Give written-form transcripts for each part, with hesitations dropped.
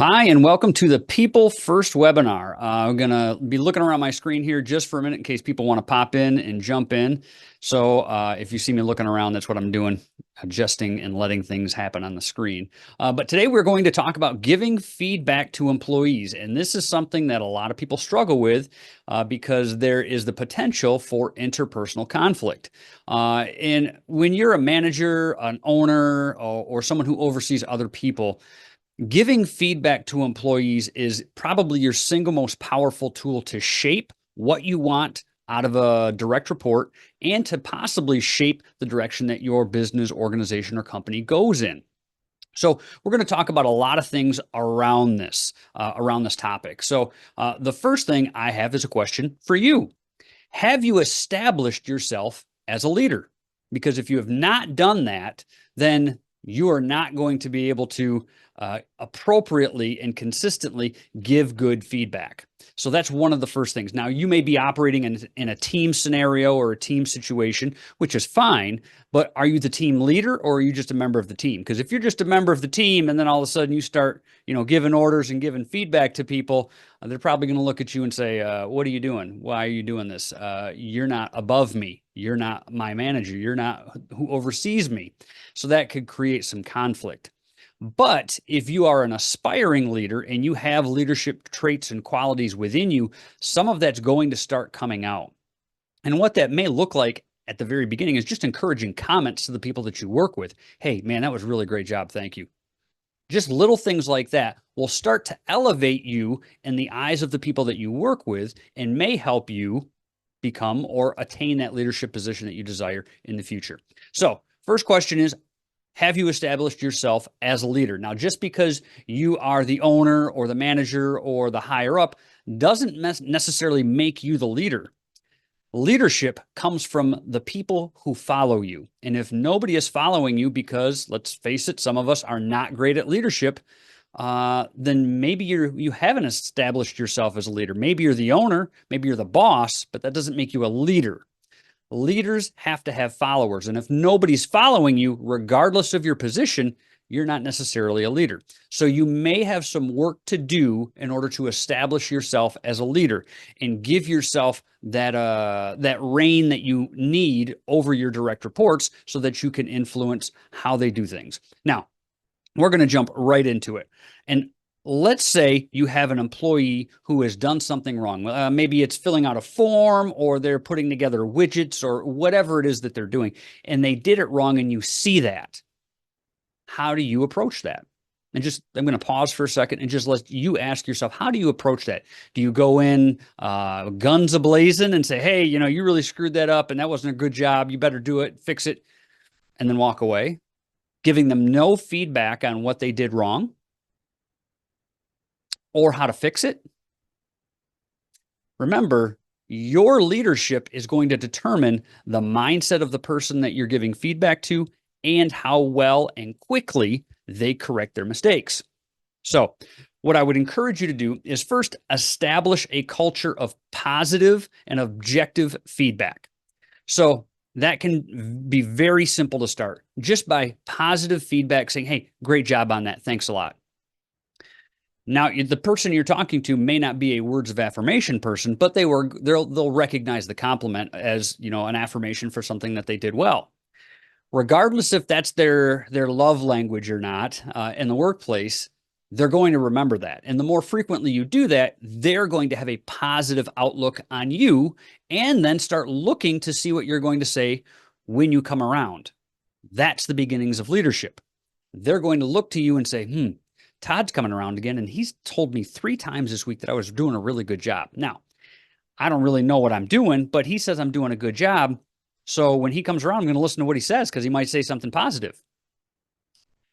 Hi, and welcome to the People First webinar. I'm going to be looking around my screen here just for a minute in case people want to pop in and jump in. So if you see me looking around, that's what I'm doing, adjusting and letting things happen on the screen. But today we're going to talk about giving feedback to employees. And this is something that a lot of people struggle with because there is the potential for interpersonal conflict. And when you're a manager, an owner, or someone who oversees other people, giving feedback to employees is probably your single most powerful tool to shape what you want out of a direct report and to possibly shape the direction that your business, organization, or company goes in. So we're going to talk about a lot of things around this topic. So the first thing I have is a question for you. Have you established yourself as a leader? Because if you have not done that, then you are not going to be able to appropriately and consistently give good feedback. So that's one of the first things. Now, you may be operating in a team scenario or a team situation, which is fine, but are you the team leader or are you just a member of the team? Because if you're just a member of the team and then all of a sudden you start, giving orders and giving feedback to people, they're probably going to look at you and say, what are you doing? Why are you doing this? You're not above me. You're not my manager. You're not who oversees me. So that could create some conflict. But if you are an aspiring leader and you have leadership traits and qualities within you, some of that's going to start coming out. And what that may look like at the very beginning is just encouraging comments to the people that you work with. Hey, man, that was a really great job. Thank you. Just little things like that will start to elevate you in the eyes of the people that you work with and may help you become or attain that leadership position that you desire in the future. So, first question is, have you established yourself as a leader? Now, just because you are the owner or the manager or the higher up doesn't necessarily make you the leader. Leadership comes from the people who follow you. And if nobody is following you because, let's face it, some of us are not great at leadership, then maybe you haven't established yourself as a leader. Maybe you're the owner, maybe you're the boss, but that doesn't make you a leader. Leaders have to have followers. And if nobody's following you, regardless of your position, you're not necessarily a leader. So you may have some work to do in order to establish yourself as a leader and give yourself that reign that you need over your direct reports so that you can influence how they do things. Now, we're going to jump right into it. And let's say you have an employee who has done something wrong. Maybe it's filling out a form or they're putting together widgets or whatever it is that they're doing, and they did it wrong and you see that. How do you approach that? And I'm going to pause for a second and just let you ask yourself, how do you approach that? Do you go in guns a-blazing and say, hey, you really screwed that up and that wasn't a good job. You better do it, fix it, and then walk away, giving them no feedback on what they did wrong or how to fix it? Remember, your leadership is going to determine the mindset of the person that you're giving feedback to and how well and quickly they correct their mistakes. So, what I would encourage you to do is first establish a culture of positive and objective feedback. So, that can be very simple to start just by positive feedback saying, hey, great job on that. Thanks a lot. Now, the person you're talking to may not be a words of affirmation person, but they'll recognize the compliment as, an affirmation for something that they did well. Regardless if that's their love language or not, in the workplace, they're going to remember that. And the more frequently you do that, they're going to have a positive outlook on you and then start looking to see what you're going to say when you come around. That's the beginnings of leadership. They're going to look to you and say, Todd's coming around again, and he's told me 3 times this week that I was doing a really good job. Now, I don't really know what I'm doing, but he says I'm doing a good job. So when he comes around, I'm going to listen to what he says because he might say something positive.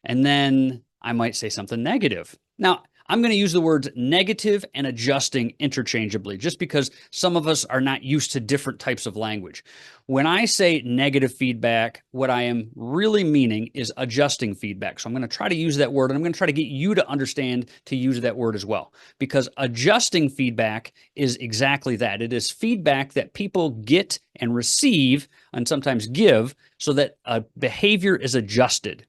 And then I might say something negative. Now, I'm going to use the words negative and adjusting interchangeably just because some of us are not used to different types of language. When I say negative feedback, what I am really meaning is adjusting feedback. So I'm going to try to use that word, and I'm going to try to get you to understand to use that word as well, because adjusting feedback is exactly that. It is feedback that people get and receive and sometimes give so that a behavior is adjusted.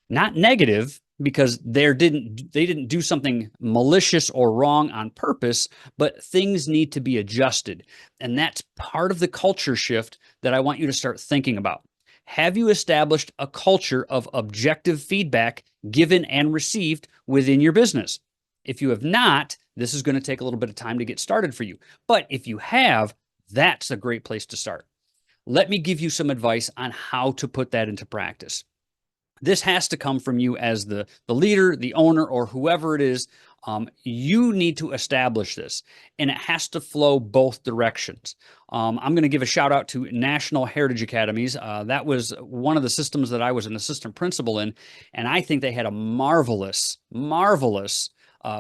Not negative, because they didn't do something malicious or wrong on purpose, but things need to be adjusted. And that's part of the culture shift that I want you to start thinking about. Have you established a culture of objective feedback given and received within your business? If you have not, this is going to take a little bit of time to get started for you. But if you have, that's a great place to start. Let me give you some advice on how to put that into practice. This has to come from you as the leader, the owner, or whoever it is. You need to establish this, and it has to flow both directions. I'm going to give a shout out to National Heritage Academies. That was one of the systems that I was an assistant principal in, and I think they had a marvelous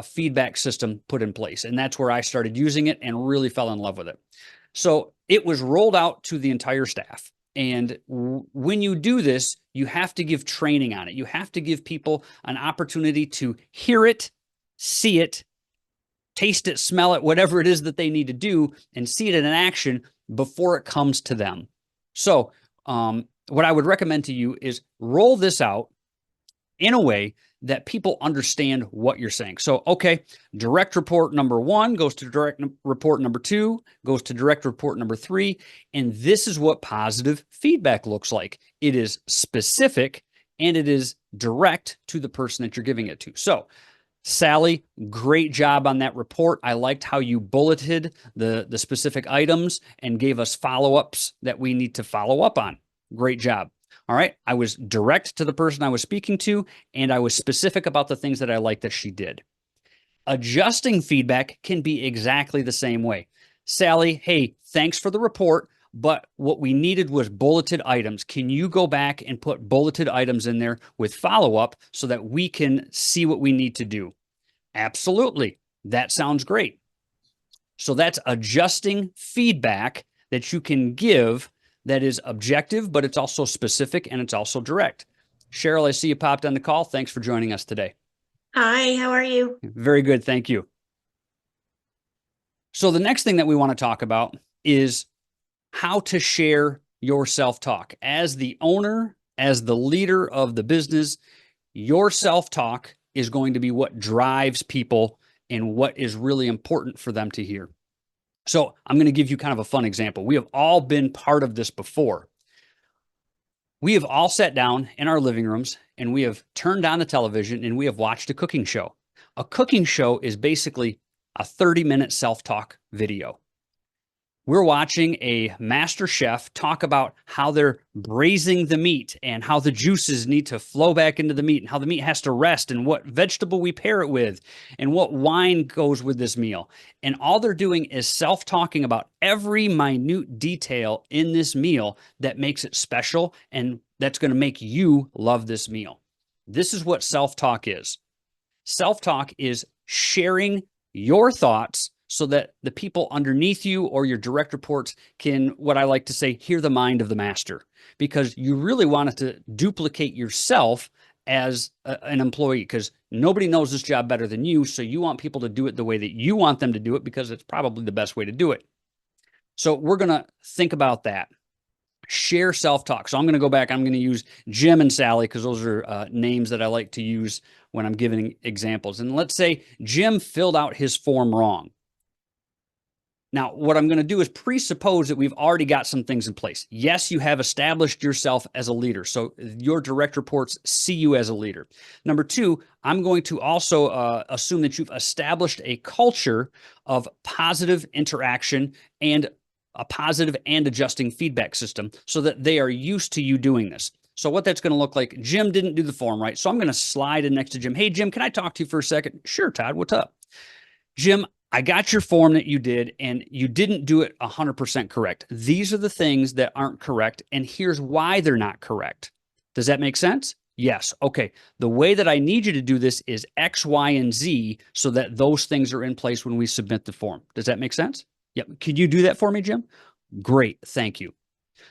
feedback system put in place. And that's where I started using it and really fell in love with it. So it was rolled out to the entire staff. And when you do this, you have to give training on it. You have to give people an opportunity to hear it, see it, taste it, smell it, whatever it is that they need to do, and see it in action before it comes to them. So what I would recommend to you is roll this out in a way that people understand what you're saying. So, okay, direct report number 1 goes to direct report number 2, goes to direct report number 3. And this is what positive feedback looks like. It is specific and it is direct to the person that you're giving it to. So, Sally, great job on that report. I liked how you bulleted the specific items and gave us follow-ups that we need to follow up on. Great job. All right. I was direct to the person I was speaking to, and I was specific about the things that I liked that she did. Adjusting feedback can be exactly the same way. Sally, hey, thanks for the report, but what we needed was bulleted items. Can you go back and put bulleted items in there with follow-up so that we can see what we need to do? Absolutely. That sounds great. So that's adjusting feedback that you can give that is objective, but it's also specific and it's also direct. Cheryl, I see you popped on the call. Thanks for joining us today. Hi, how are you? Very good. Thank you. So the next thing that we want to talk about is how to share your self-talk. As the owner, as the leader of the business, your self-talk is going to be what drives people and what is really important for them to hear. So I'm going to give you kind of a fun example. We have all been part of this before. We have all sat down in our living rooms and we have turned on the television and we have watched a cooking show. A cooking show is basically a 30-minute self-talk video. We're watching a master chef talk about how they're braising the meat and how the juices need to flow back into the meat and how the meat has to rest and what vegetable we pair it with and what wine goes with this meal. And all they're doing is self-talking about every minute detail in this meal that makes it special and that's going to make you love this meal. This is what self-talk is. Self-talk is sharing your thoughts so that the people underneath you or your direct reports can, what I like to say, hear the mind of the master, because you really want it to duplicate yourself as an employee, because nobody knows this job better than you. So you want people to do it the way that you want them to do it because it's probably the best way to do it. So we're going to think about that. Share self-talk. So I'm going to go back. I'm going to use Jim and Sally because those are names that I like to use when I'm giving examples. And let's say Jim filled out his form wrong. Now, what I'm going to do is presuppose that we've already got some things in place. Yes, you have established yourself as a leader. So your direct reports see you as a leader. Number 2, I'm going to also assume that you've established a culture of positive interaction and a positive and adjusting feedback system so that they are used to you doing this. So what that's going to look like, Jim didn't do the form right. So I'm going to slide in next to Jim. Hey, Jim, can I talk to you for a second? Sure, Todd, what's up? Jim, I got your form that you did, and you didn't do it 100% correct. These are the things that aren't correct, and here's why they're not correct. Does that make sense? Yes. Okay. The way that I need you to do this is X, Y, and Z so that those things are in place when we submit the form. Does that make sense? Yep. Could you do that for me, Jim? Great. Thank you.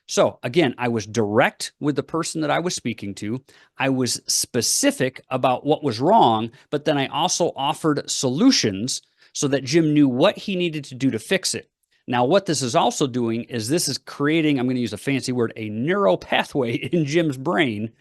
So again, I was direct with the person that I was speaking to. I was specific about what was wrong, but then I also offered solutions so that Jim knew what he needed to do to fix it. Now, what this is also doing is this is creating, I'm going to use a fancy word, a neural pathway in Jim's brain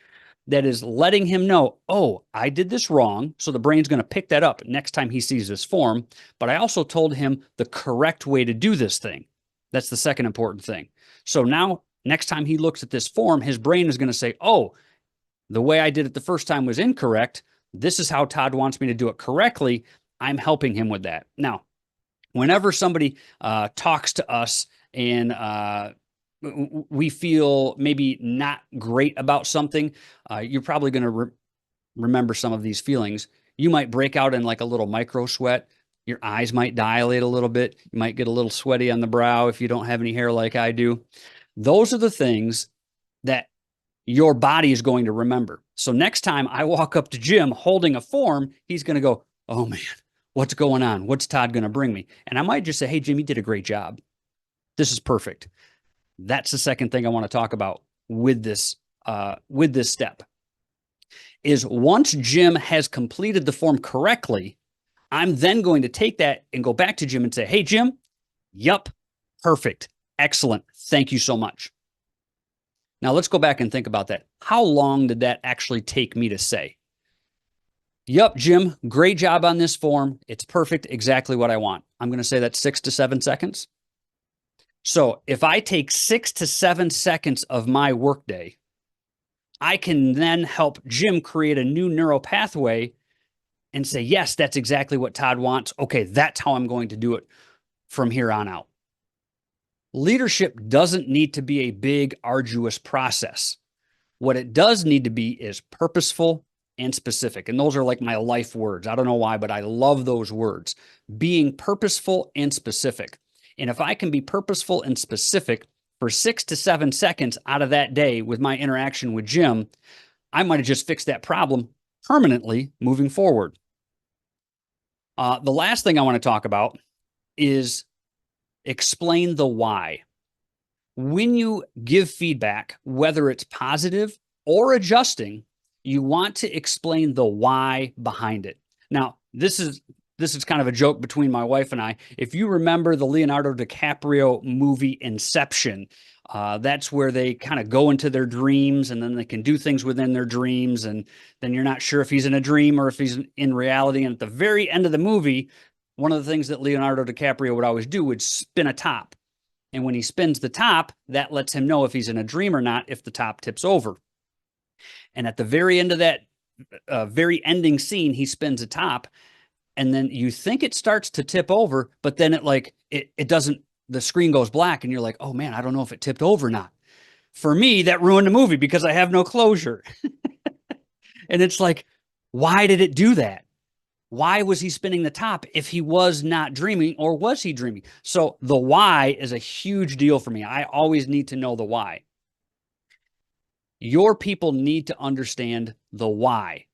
that is letting him know, oh, I did this wrong. So the brain's going to pick that up next time he sees this form. But I also told him the correct way to do this thing. That's the second important thing. So now, next time he looks at this form, his brain is going to say, oh, the way I did it the first time was incorrect. This is how Todd wants me to do it correctly. I'm helping him with that. Now, whenever somebody talks to us and we feel maybe not great about something, you're probably going to remember some of these feelings. You might break out in like a little micro sweat. Your eyes might dilate a little bit. You might get a little sweaty on the brow if you don't have any hair like I do. Those are the things that your body is going to remember. So next time I walk up to Jim holding a form, he's going to go, oh man, what's going on? What's Todd going to bring me? And I might just say, hey, Jim, you did a great job. This is perfect. That's the second thing I want to talk about with this step is once Jim has completed the form correctly, I'm then going to take that and go back to Jim and say, hey, Jim, yup, perfect, excellent. Thank you so much. Now let's go back and think about that. How long did that actually take me to say? Yup, Jim, great job on this form. It's perfect, exactly what I want. I'm going to say that's 6 to 7 seconds. So if I take 6 to 7 seconds of my workday, I can then help Jim create a new neural pathway and say, yes, that's exactly what Todd wants. Okay, that's how I'm going to do it from here on out. Leadership doesn't need to be a big, arduous process. What it does need to be is purposeful and specific. And those are like my life words. I don't know why, but I love those words. Being purposeful and specific. And if I can be purposeful and specific for 6 to 7 seconds out of that day with my interaction with Jim, I might have just fixed that problem permanently moving forward. The last thing I want to talk about is explain the why. When you give feedback, whether it's positive or adjusting, you want to explain the why behind it. Now, this is kind of a joke between my wife and I. If you remember the Leonardo DiCaprio movie Inception, that's where they kind of go into their dreams and then they can do things within their dreams. And then you're not sure if he's in a dream or if he's in reality. And at the very end of the movie, one of the things that Leonardo DiCaprio would always do would spin a top. And when he spins the top, that lets him know if he's in a dream or not, if the top tips over. And at the very end of that very ending scene, he spins a top. And then you think it starts to tip over, but then it doesn't, the screen goes black and you're like, oh man, I don't know if it tipped over or not. For me, that ruined the movie because I have no closure. And it's like, why did it do that? Why was he spinning the top if he was not dreaming, or was he dreaming? So the why is a huge deal for me. I always need to know the why. Your people need to understand the why.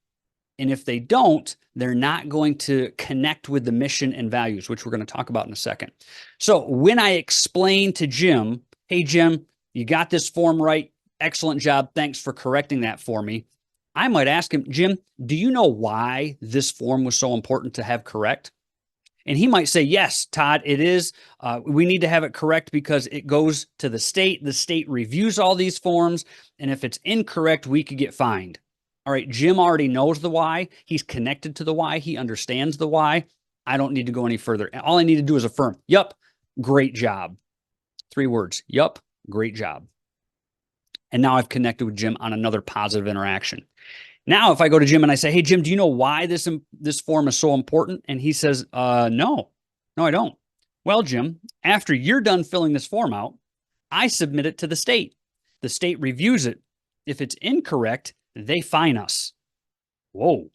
And if they don't, they're not going to connect with the mission and values, which we're going to talk about in a second. So when I explain to Jim, hey, Jim, you got this form right. Excellent job. Thanks for correcting that for me. I might ask him, Jim, do you know why this form was so important to have correct? And he might say, yes, Todd, it is. We need to have it correct because it goes to the state. The state reviews all these forms. And if it's incorrect, we could get fined. All right, Jim already knows the why. He's connected to the why. He understands the why. I don't need to go any further. All I need to do is affirm, yup, great job. 3 words, yup, great job. And now I've connected with Jim on another positive interaction. Now, if I go to Jim and I say, hey, Jim, do you know why this form is so important? And he says, no, I don't. Well, Jim, after you're done filling this form out, I submit it to the state. The state reviews it. If it's incorrect, they fine us. Whoa.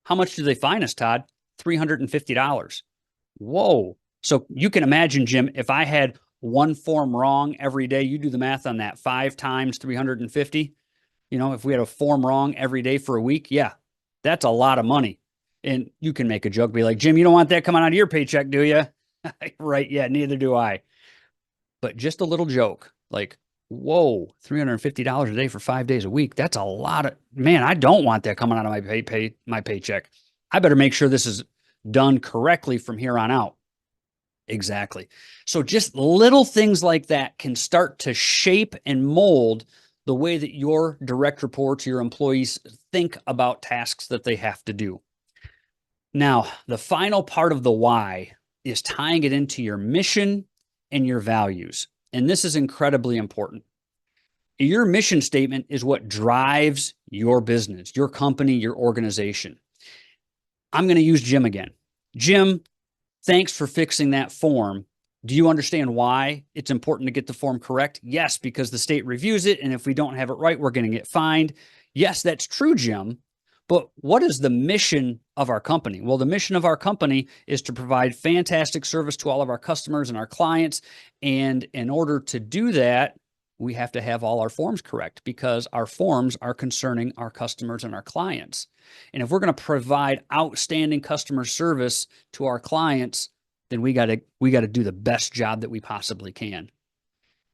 How much do they fine us, Todd? $350. Whoa. So you can imagine, Jim, if I had one form wrong every day, you do the math on that, 5 times 350. You know, if we had a form wrong every day for a week, yeah, that's a lot of money. And you can make a joke, be like, Jim, you don't want that coming out of your paycheck, do you? Right. Yeah, neither do I. But just a little joke, like, whoa, $350 a day for 5 days a week. That's a lot of, man, I don't want that coming out of my paycheck. I better make sure this is done correctly from here on out. Exactly. So just little things like that can start to shape and mold the way that your direct reports, your employees think about tasks that they have to do. Now, the final part of the why is tying it into your mission and your values. And this is incredibly important. Your mission statement is what drives your business, your company, your organization. I'm going to use Jim again. Jim, thanks for fixing that form. Do you understand why it's important to get the form correct? Yes, because the state reviews it, and if we don't have it right, we're going to get fined. Yes, that's true, Jim. But what is the mission of our company? Well, the mission of our company is to provide fantastic service to all of our customers and our clients. And in order to do that, we have to have all our forms correct because our forms are concerning our customers and our clients. And if we're going to provide outstanding customer service to our clients, then we got to do the best job that we possibly can.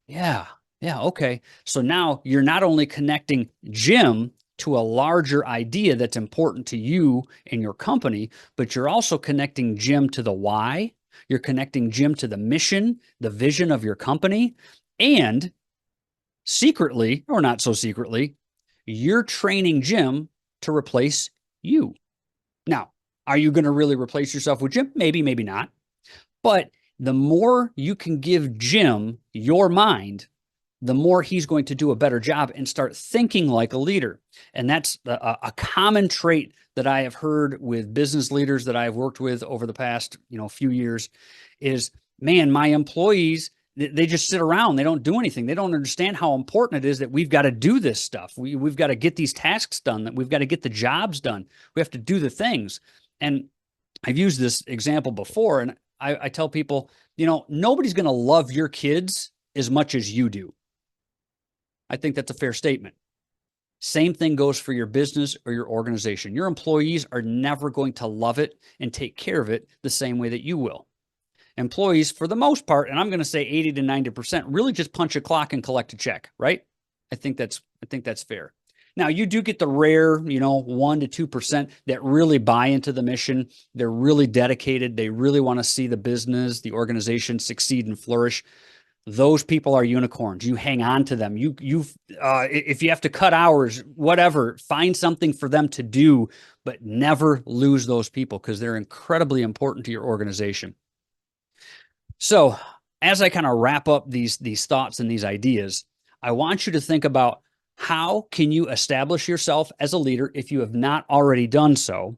Yeah, okay. So now you're not only connecting Jim to a larger idea that's important to you and your company, but you're also connecting Jim to the why. You're connecting Jim to the mission, the vision of your company, and secretly, or not so secretly, you're training Jim to replace you. Now, are you going to really replace yourself with Jim? Maybe, maybe not. But the more you can give Jim your mind, the more he's going to do a better job and start thinking like a leader. And that's a common trait that I have heard with business leaders that I've worked with over the past, few years is, man, my employees, they just sit around. They don't do anything. They don't understand how important it is that we've got to do this stuff. We've got to get these tasks done, that we've got to get the jobs done. We have to do the things. And I've used this example before, and I tell people, nobody's going to love your kids as much as you do. I think that's a fair statement. Same thing goes for your business or your organization. Your employees are never going to love it and take care of it the same way that you will. Employees, for the most part, and I'm going to say 80 to 90%, really just punch a clock and collect a check, right? I think that's fair. Now, you do get the rare, 1 to 2% that really buy into the mission. They're really dedicated. They really want to see the business, the organization succeed and flourish. Those people are unicorns. You hang on to them. If you have to cut hours, whatever, find something for them to do, but never lose those people because they're incredibly important to your organization. So as I kind of wrap up these thoughts and these ideas, I want you to think about how can you establish yourself as a leader if you have not already done so?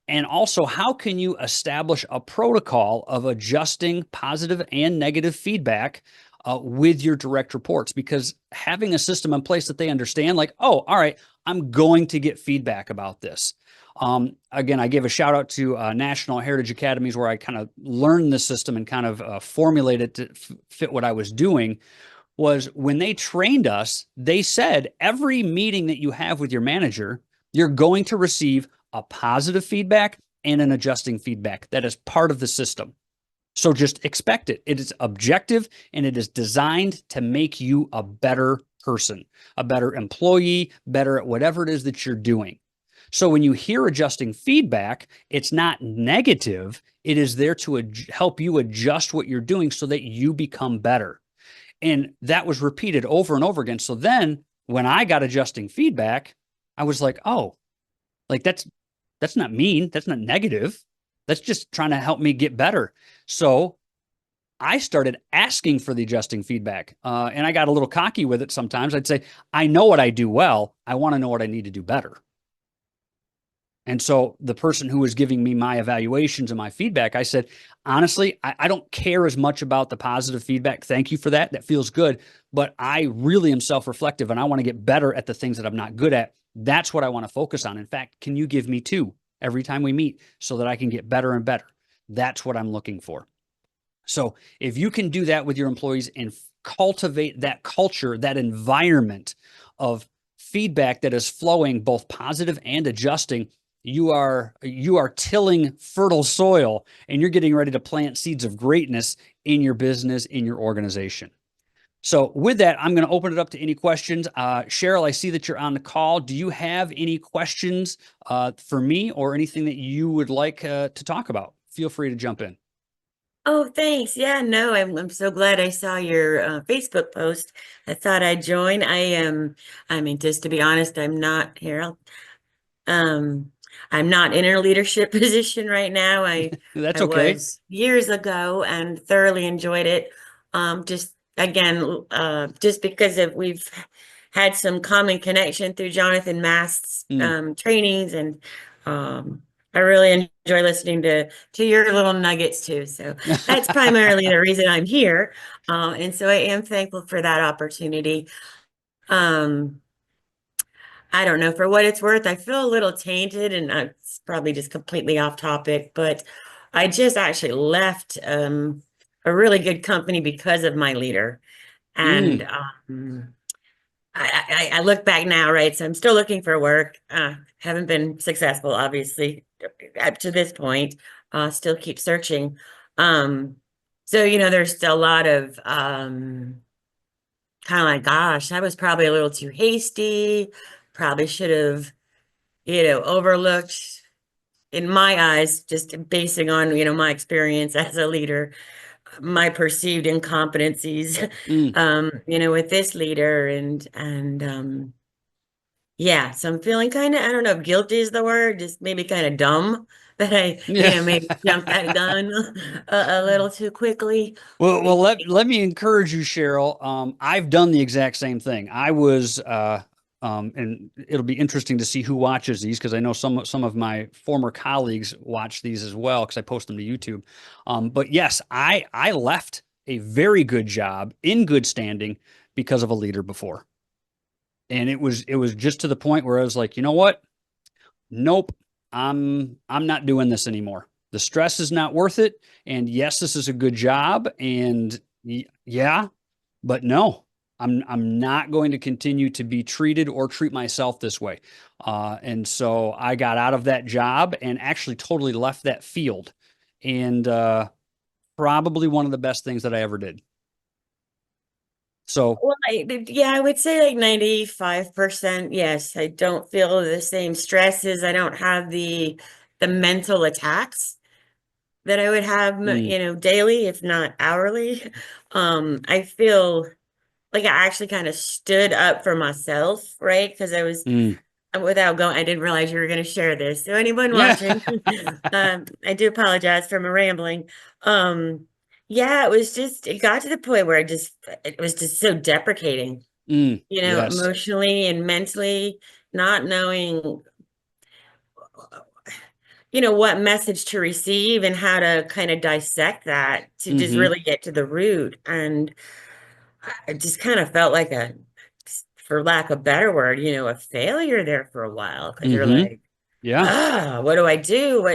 And also, how can you establish a protocol of adjusting positive and negative feedback with your direct reports? Because having a system in place that they understand, like, oh, all right, I'm going to get feedback about this. Again, I gave a shout out to National Heritage Academies where I kind of learned the system and kind of formulated it to fit what I was doing. Was when they trained us, they said every meeting that you have with your manager, you're going to receive a positive feedback and an adjusting feedback. That is part of the system. So just expect it. It is objective and it is designed to make you a better person, a better employee, better at whatever it is that you're doing. So when you hear adjusting feedback, it's not negative. It is there to help you adjust what you're doing so that you become better. And that was repeated over and over again. So then when I got adjusting feedback, I was like, oh, like that's not mean. That's not negative. That's just trying to help me get better. So I started asking for the adjusting feedback. And I got a little cocky with it sometimes. I'd say, I know what I do well. I want to know what I need to do better. And so the person who was giving me my evaluations and my feedback, I said, honestly, I don't care as much about the positive feedback. Thank you for that. That feels good. But I really am self-reflective and I want to get better at the things that I'm not good at. That's what I want to focus on. In fact, can you give me 2 every time we meet so that I can get better and better? That's what I'm looking for. So if you can do that with your employees and cultivate that culture, that environment of feedback that is flowing, both positive and adjusting, you are tilling fertile soil and you're getting ready to plant seeds of greatness in your business, in your organization. So with that, I'm going to open it up to any questions. Cheryl, I see that you're on the call. Do you have any questions for me or anything that you would like to talk about? Feel free to jump in. Oh, thanks. Yeah, no, I'm so glad I saw your Facebook post. I thought I'd join. I mean, just to be honest, I'm not here. Um, I'm not in a leadership position right now. That's I okay. was years ago and thoroughly enjoyed it. Just again, just because of we've had some common connection through Jonathan Mast's Mm. trainings, and um, I really enjoy listening to your little nuggets too. So that's primarily the reason I'm here, and so I am thankful for that opportunity. Um, I don't know, for what it's worth, I feel a little tainted, and it's probably just completely off topic, but I just actually left a really good company because of my leader. And Mm. I look back now, right? So I'm still looking for work. Haven't been successful, obviously, up to this point. Still keep searching. Um, so, there's still a lot of kind of like, gosh, I was probably a little too hasty. Probably should have overlooked in my eyes, just basing on, my experience as a leader, my perceived incompetencies, Mm. with this leader yeah, so I'm feeling kind of, I don't know if guilty is the word, just maybe kind of dumb that I, Yeah. maybe jumped that gun a little too quickly. Well, let me encourage you, Cheryl. I've done the exact same thing. I was, and it'll be interesting to see who watches these because I know some of my former colleagues watch these as well because I post them to YouTube. But yes, I left a very good job in good standing because of a leader before, and it was just to the point where I was like, you know what? Nope, I'm not doing this anymore. The stress is not worth it. And yes, this is a good job. And yeah, but no, I'm not going to continue to be treated or treat myself this way. And so I got out of that job and actually totally left that field. And probably one of the best things that I ever did. So, Well, yeah, I would say like 95%. Yes, I don't feel the same stresses. I don't have the mental attacks that I would have, mm, daily, if not hourly. I feel like I actually kind of stood up for myself, right? Because mm. without going, I didn't realize you were going to share this. So anyone Yeah. watching, I do apologize for my rambling. Um, yeah, it got to the point where it was just so deprecating, Yes. emotionally and mentally, not knowing what message to receive and how to kind of dissect that to just Hmm. really get to the root. And I just kind of felt like for lack of a better word, a failure there for a while because you're Hmm. like, Yeah. what do I do?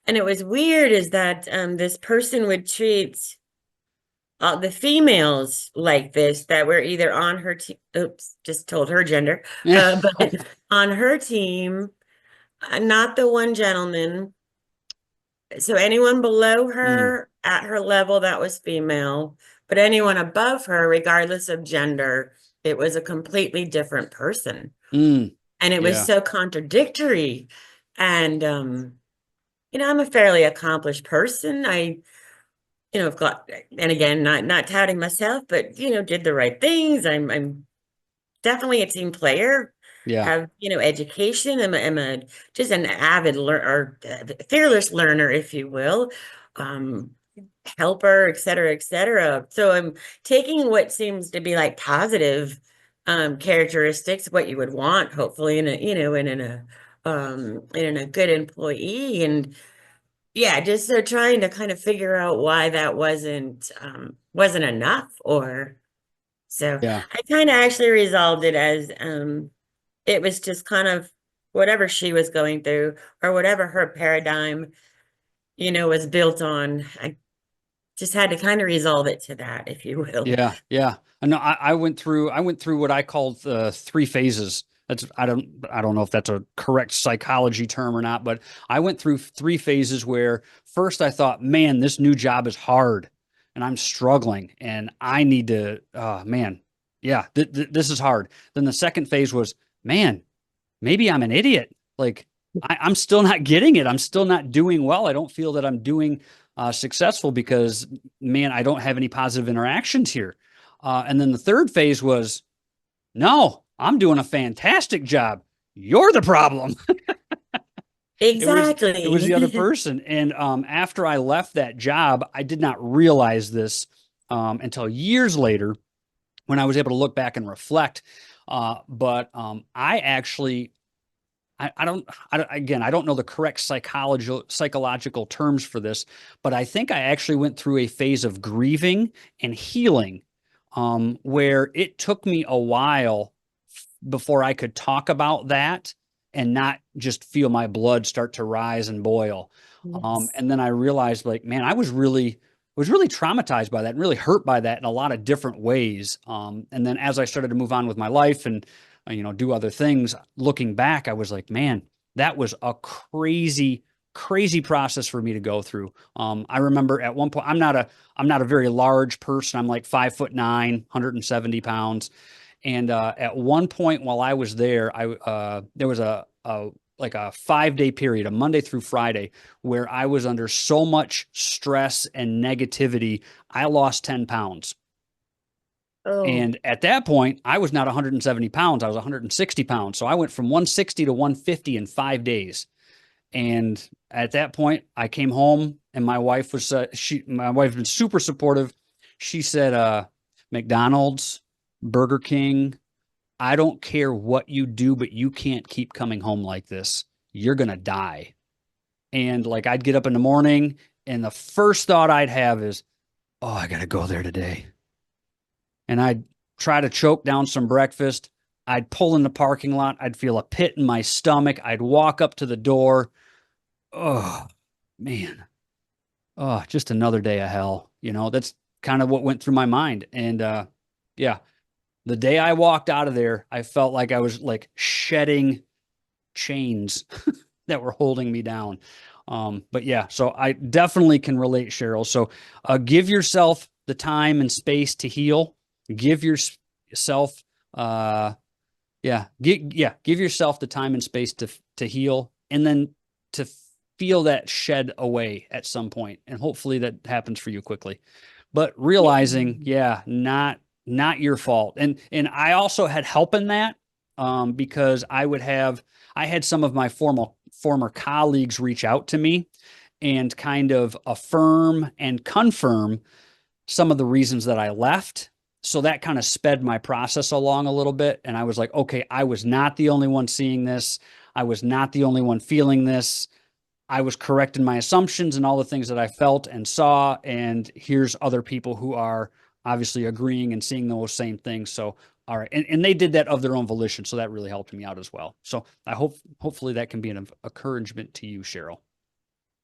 And it was weird is that this person would treat the females like this that were either on her team, oops, just told her gender, Yeah. but on her team, not the one gentleman. So anyone below Mm, her at her level that was female, but anyone above her, regardless of gender, it was a completely different person. mm. And it was Yeah. so contradictory. And I'm a fairly accomplished person. I've got, and again, not touting myself, but did the right things. I'm definitely a team player. Yeah. Have education. I'm just an avid learner, or fearless learner, if you will. Um, Helper, et cetera, et cetera. So I'm taking what seems to be like positive characteristics, what you would want, hopefully, in a good employee, and yeah, just so trying to kind of figure out why that wasn't enough, or so Yeah. I kind of actually resolved it as it was just kind of whatever she was going through or whatever her paradigm, was built on. I just had to kind of resolve it to that, if you will. Yeah, yeah. I know I went through what I called three phases. I don't know if that's a correct psychology term or not, but I went through three phases where first I thought, man, this new job is hard and I'm struggling and I need to, man, yeah, this is hard. Then the second phase was, man, maybe I'm an idiot. Like I'm still not getting it. I'm still not doing well. I don't feel that I'm doing successful because, man, I don't have any positive interactions here. And then the third phase was, no, I'm doing a fantastic job. You're the problem. It was the other Exactly. person. And after I left that job, I did not realize this until years later when I was able to look back and reflect. But I actually, again, I don't know the correct psychological terms for this, but I think I actually went through a phase of grieving and healing, where it took me a while before I could talk about that and not just feel my blood start to rise and boil. Yes. And then I realized, like, man, I was really traumatized by that and really hurt by that in a lot of different ways. And then as I started to move on with my life and do other things, looking back, I was like, man, that was a crazy, crazy process for me to go through. I remember at one point, I'm not a very large person. I'm like 5'9", 170 pounds. And at one point while I was there, there was like a 5-day period, a Monday through Friday, where I was under so much stress and negativity, I lost 10 pounds. Oh, And at that point, I was not 170 pounds. I was 160 pounds. So I went from 160 to 150 in 5 days. And at that point, I came home and my wife was, my wife's been super supportive. She said, McDonald's, Burger King, I don't care what you do, but you can't keep coming home like this. You're going to die. And like I'd get up in the morning and the first thought I'd have is, oh, I got to go there today. And I'd try to choke down some breakfast. I'd pull in the parking lot. I'd feel a pit in my stomach. I'd walk up to the door. Oh, man. Oh, just another day of hell. That's kind of what went through my mind. And yeah, the day I walked out of there, I felt like I was like shedding chains that were holding me down. But yeah, so I definitely can relate, Cheryl. So give yourself the time and space to heal. Give yourself, give yourself the time and space to heal, and then to feel that shed away at some point, and hopefully that happens for you quickly. But realizing, yeah. yeah, not your fault. And I also had help in that, because I had some of my former colleagues reach out to me and kind of affirm and confirm some of the reasons that I left. So that kind of sped my process along a little bit. And I was like, okay, I was not the only one seeing this. I was not the only one feeling this. I was correct in my assumptions and all the things that I felt and saw. And here's other people who are obviously agreeing and seeing those same things. So, all right. And they did that of their own volition. So that really helped me out as well. So hopefully that can be an encouragement to you, Cheryl.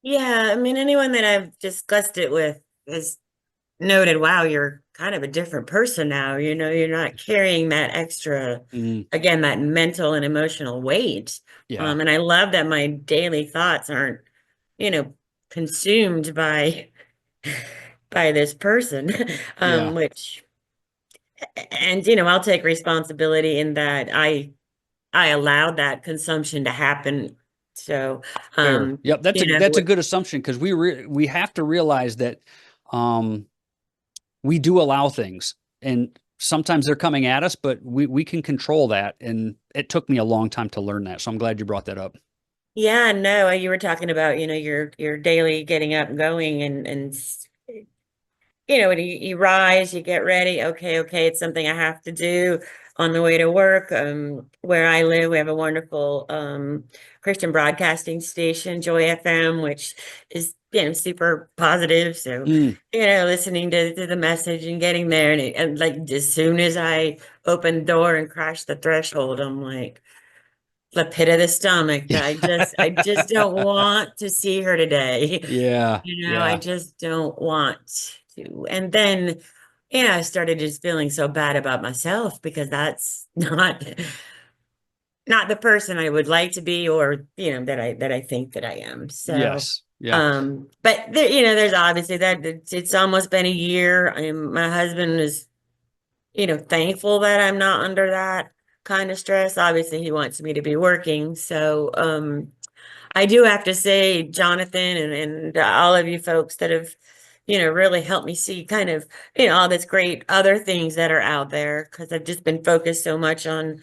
Yeah, I mean, anyone that I've discussed it with has noted, wow, you're kind of a different person now. You're not carrying that extra, Mm, again, that mental and emotional weight. yeah. And I love that my daily thoughts aren't, you know, consumed by this person. Yeah. Which and I'll take responsibility in that I allowed that consumption to happen. So Fair. Yep. That's you a know, good assumption because we have to realize that um, we do allow things, and sometimes they're coming at us, but we can control that. And it took me a long time to learn that. So I'm glad you brought that up. yeah, no, you were talking about, your daily getting up and going when you rise, you get ready. Okay, it's something I have to do on the way to work. Where I live, we have a wonderful Christian broadcasting station, Joy FM, which is, super positive. So, Mm. listening to the message and getting there, and like as soon as I open the door and crash the threshold, I'm like, the pit of the stomach that I just don't want to see her today. Yeah. I Yeah. just don't want to. And then, I started just feeling so bad about myself because that's not the person I would like to be, or, that I think that I am. So, Yes. Yeah. but there, there's obviously that it's almost been a year. My husband is, thankful that I'm not under that kind of stress. Obviously, he wants me to be working. So, I do have to say, Jonathan and all of you folks that have, really helped me see kind of, all this great other things that are out there because I've just been focused so much on,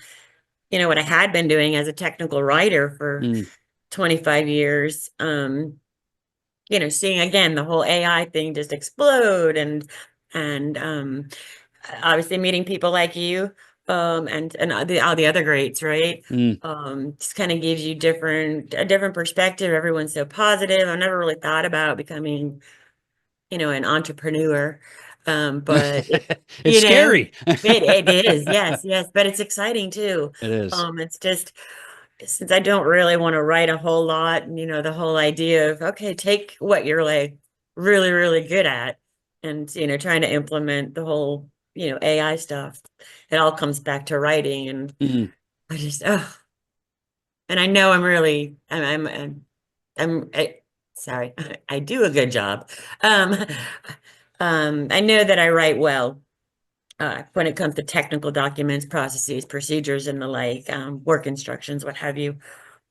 what I had been doing as a technical writer for Mm, 25 years. Seeing again the whole AI thing just explode and obviously meeting people like you and all the other greats, right? mm. Just kind of gives you a different perspective. Everyone's so positive. I never really thought about becoming, an entrepreneur. But It's you know, scary. it is, yes, yes, but it's exciting too. It is. It's just since I don't really want to write a whole lot, and the whole idea of okay, take what you're like really, really good at and trying to implement the whole, AI stuff. It all comes back to writing and Mm. I just and I know I'm really sorry, I do a good job. Um I know that I write well when it comes to technical documents, processes, procedures, and the like, work instructions, what have you.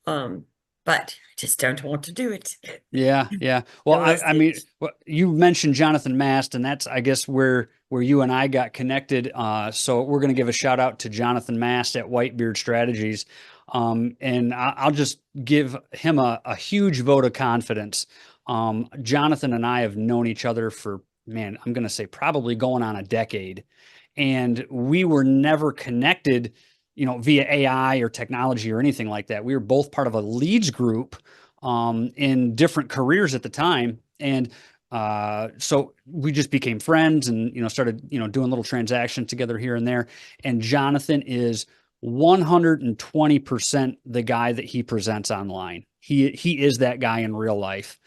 Um, but I just don't want to do it. Yeah, yeah. Well, So we'll I see. mean, you mentioned Jonathan Mast, and that's, I guess, where you and I got connected. So we're going to give a shout out to Jonathan Mast at Whitebeard Strategies, and I'll just give him a huge vote of confidence. Jonathan and I have known each other for, man, I'm going to say probably going on a decade, and we were never connected, via AI or technology or anything like that. We were both part of a leads group in different careers at the time. And so we just became friends and, started, doing little transactions together here and there. And Jonathan is 120% the guy that he presents online. He is that guy in real life.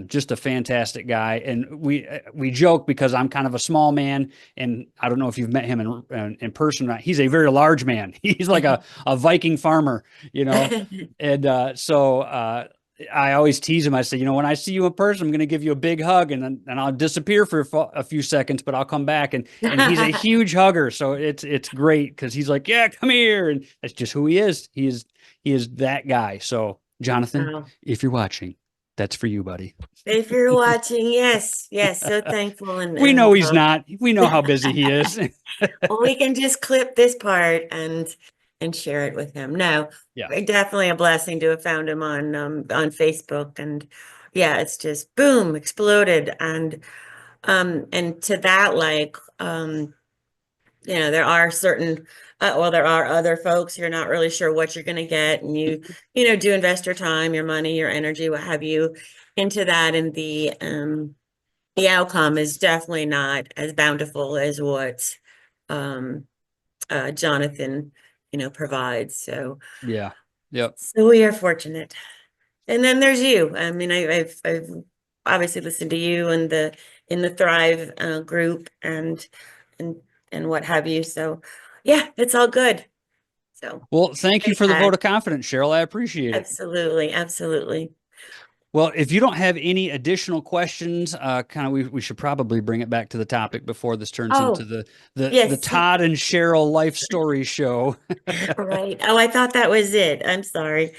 Just a fantastic guy. And we joke because I'm kind of a small man, and I don't know if you've met him in person or not. He's a very large man. He's like a Viking farmer, and I always tease him. I say, when I see you in person, I'm going to give you a big hug, and I'll disappear for a few seconds, but I'll come back. And he's a huge hugger, so it's great because he's like, yeah, come here, and that's just who he is. He is that guy. So Jonathan, Oh, if you're watching, that's for you, buddy. if you're watching, yes, yes, so thankful We know he's not. We know how busy he is. well, we can just clip this part and share it with him. No, Yeah. definitely a blessing to have found him on Facebook and yeah, it's just boom, exploded and to that like there are certain there are other folks you're not really sure what you're going to get and you do invest your time, your money, your energy, what have you into that and the outcome is definitely not as bountiful as what um Jonathan, provides. So Yeah. Yep. we are fortunate. And then there's you. I mean, I've obviously listened to you and the in the Thrive group and and what have you. So yeah, it's all good. So Well, thank you great for the vote time. of confidence, Cheryl. I appreciate it. Absolutely, absolutely. Well, if you don't have any additional questions, kind of we should probably bring it back to the topic before this turns into Oh, the yes. Todd and Cheryl life story show. Right. Oh, I thought that was it. I'm sorry.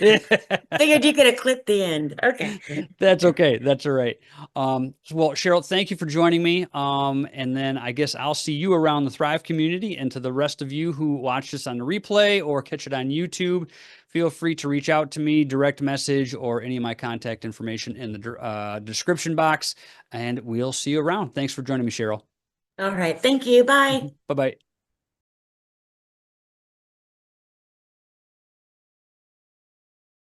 Figured you could have clipped the end. Okay. That's okay. That's all right. Well, Cheryl, thank you for joining me. And then I guess I'll see you around the Thrive community, and to the rest of you who watch this on the replay or catch it on YouTube, feel free to reach out to me, direct message, or any of my contact information in the description box, and we'll see you around. Thanks for joining me, Cheryl. All right. Thank you. Bye. Bye-bye.